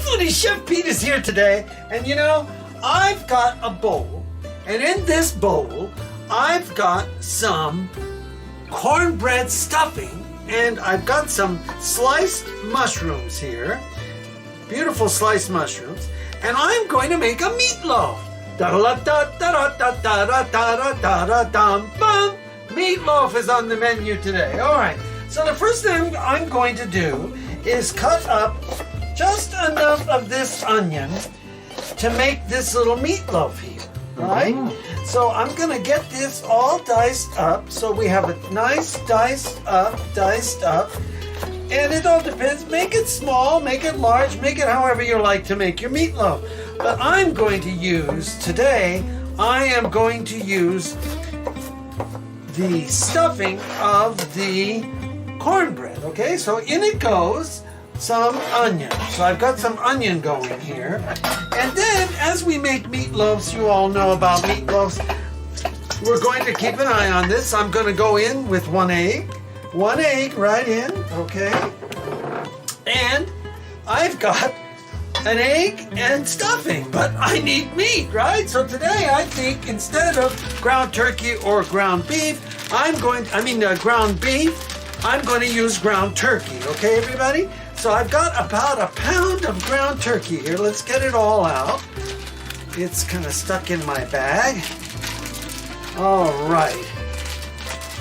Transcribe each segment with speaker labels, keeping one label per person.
Speaker 1: Foodie Chef Pete is here today, and you know, I've got a bowl, and in this bowl, I've got some cornbread stuffing, and I've got some sliced mushrooms here, beautiful sliced mushrooms, and I'm going to make a meatloaf. Da-da-da-da-da-da-da-da-da-da-da-dum-bum. Meatloaf is on the menu today. All right, so the first thing I'm going to do is cut up just enough of this onion to make this little meatloaf here, right? So I'm gonna get this all diced up so we have it nice diced up, and it all depends. Make it small, make it large, make it however you like to make your meatloaf. But I'm going to use, today, I am going to use the stuffing of the cornbread, okay? So in it goes some onion. So I've got some onion going here. And then as we make meatloaves, you all know about meatloaves, we're going to keep an eye on this. I'm going to go in with one egg right in, okay? And I've got an egg and stuffing, but I need meat, right? So today I think instead of ground turkey or ground beef, ground beef, I'm going to use ground turkey, okay everybody? So I've got about a pound of ground turkey here. Let's get it all out. It's kind of stuck in my bag. All right,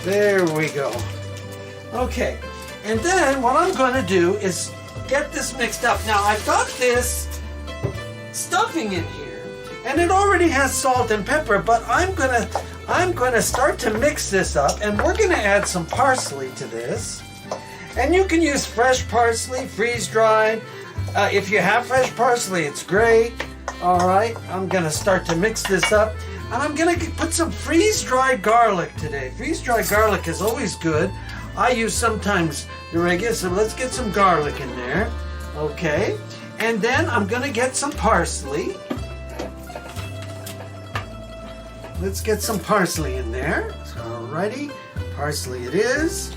Speaker 1: there we go. Okay, and then what I'm going to do is get this mixed up. Now I've got this stuffing in here, and it already has salt and pepper, but I'm gonna start to mix this up, and we're gonna add some parsley to this. And you can use fresh parsley, freeze-dried. If you have fresh parsley, it's great. All right, I'm gonna start to mix this up, and I'm gonna put some freeze-dried garlic today. Freeze-dried garlic is always good. I use sometimes the regular, so let's get some garlic in there. Okay, and then I'm gonna get some parsley. Let's get some parsley in there. Alrighty, parsley it is.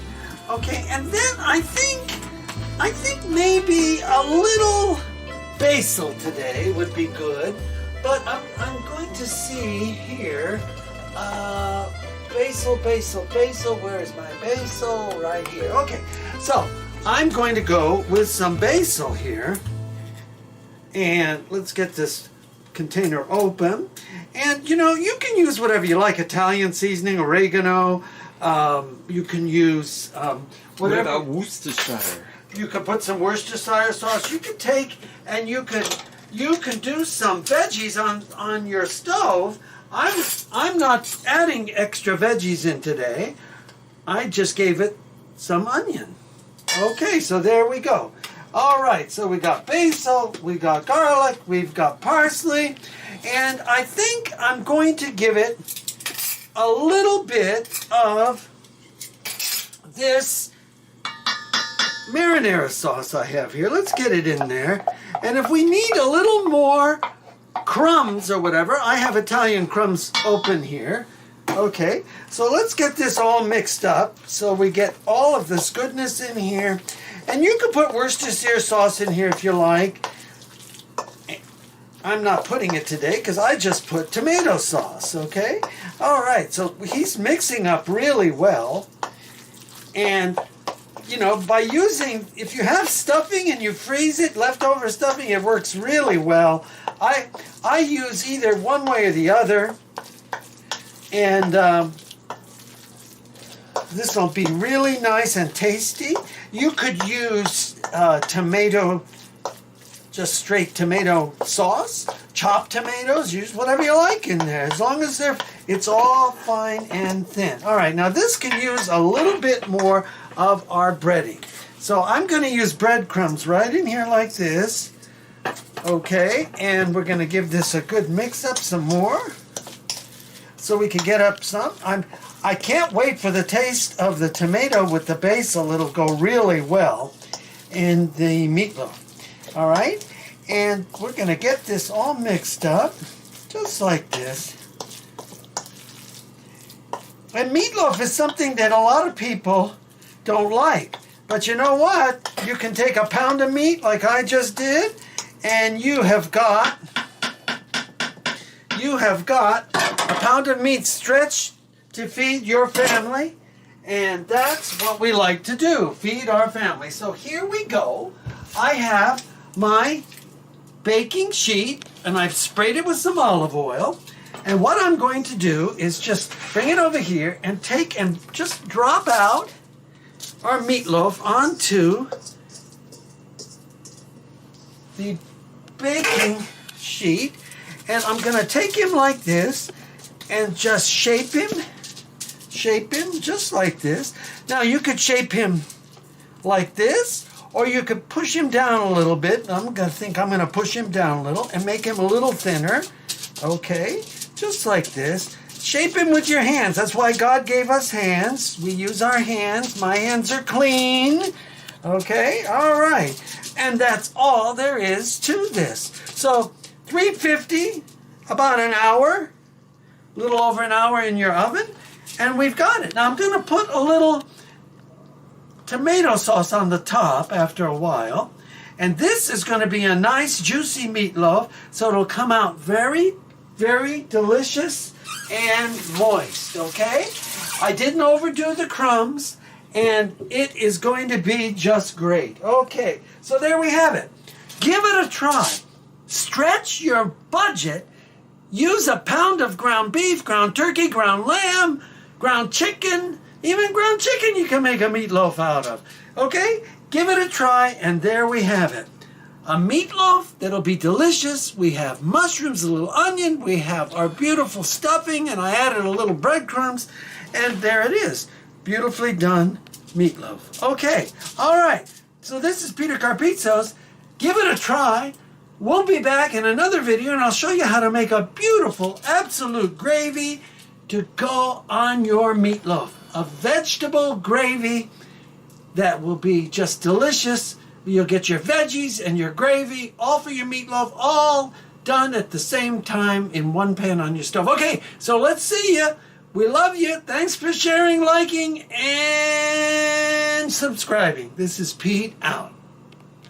Speaker 1: Okay, and then I think maybe a little basil today would be good. But I'm going to see here. Basil, where is my basil? Right here. Okay, so I'm going to go with some basil here. And let's get this container open. And you know, you can use whatever you like, Italian seasoning, oregano. You can use whatever.
Speaker 2: What about Worcestershire?
Speaker 1: You could put some Worcestershire sauce. You could take and you can do some veggies on your stove. I'm not adding extra veggies in today. I just gave it some onion. Okay, so there we go. All right, so we got basil, we got garlic, we've got parsley, and I think I'm going to give it a little bit of this marinara sauce I have here. Let's get it in there. And if we need a little more crumbs or whatever, I have Italian crumbs open here. Okay, so let's get this all mixed up so we get all of this goodness in here. And you can put Worcestershire sauce in here if you like. I'm not putting it today because I just put tomato sauce, okay? All right, so he's mixing up really well. And, you know, by using, if you have stuffing and you freeze it, leftover stuffing, it works really well. I use either one way or the other. And this will be really nice and tasty. You could use tomato, just straight tomato sauce, chopped tomatoes, use whatever you like in there, as long as it's all fine and thin. All right, now this can use a little bit more of our breading. So I'm going to use breadcrumbs right in here like this. Okay, and we're going to give this a good mix up some more so we can get up some. I can't wait for the taste of the tomato with the basil. It'll go really well in the meatloaf. All right, and we're going to get this all mixed up just like this. And meatloaf is something that a lot of people don't like. But you know what? You can take a pound of meat like I just did, And you have got a pound of meat stretched to feed your family. And that's what we like to do, feed our family. So here we go. I have my baking sheet, and I've sprayed it with some olive oil. And what I'm going to do is just bring it over here and take and just drop out our meatloaf onto the baking sheet. And I'm going to take him like this and just shape him just like this. Now you could shape him like this, or you could push him down a little bit. I'm going to push him down a little and make him a little thinner. Okay, just like this. Shape him with your hands. That's why God gave us hands. We use our hands. My hands are clean. Okay, all right. And that's all there is to this. So 350, about an hour, a little over an hour in your oven, and we've got it. Now I'm going to put a little tomato sauce on the top after a while. And this is going to be a nice juicy meatloaf, so it'll come out very, very delicious and moist, okay? I didn't overdo the crumbs, and it is going to be just great. Okay, so there we have it. Give it a try. Stretch your budget. Use a pound of ground beef, ground turkey, ground lamb, ground chicken. Even ground chicken you can make a meatloaf out of. Okay? Give it a try, and there we have it. A meatloaf that'll be delicious. We have mushrooms, a little onion. We have our beautiful stuffing, and I added a little breadcrumbs. And there it is. Beautifully done meatloaf. Okay. All right. So this is Peter Carpizzo's. Give it a try. We'll be back in another video, and I'll show you how to make a beautiful absolute gravy to go on your meatloaf. A vegetable gravy that will be just delicious. You'll get your veggies and your gravy all for your meatloaf, all done at the same time in one pan on your stove. Okay, so let's see you. We love you. Thanks for sharing, liking, and subscribing. This is Pete out.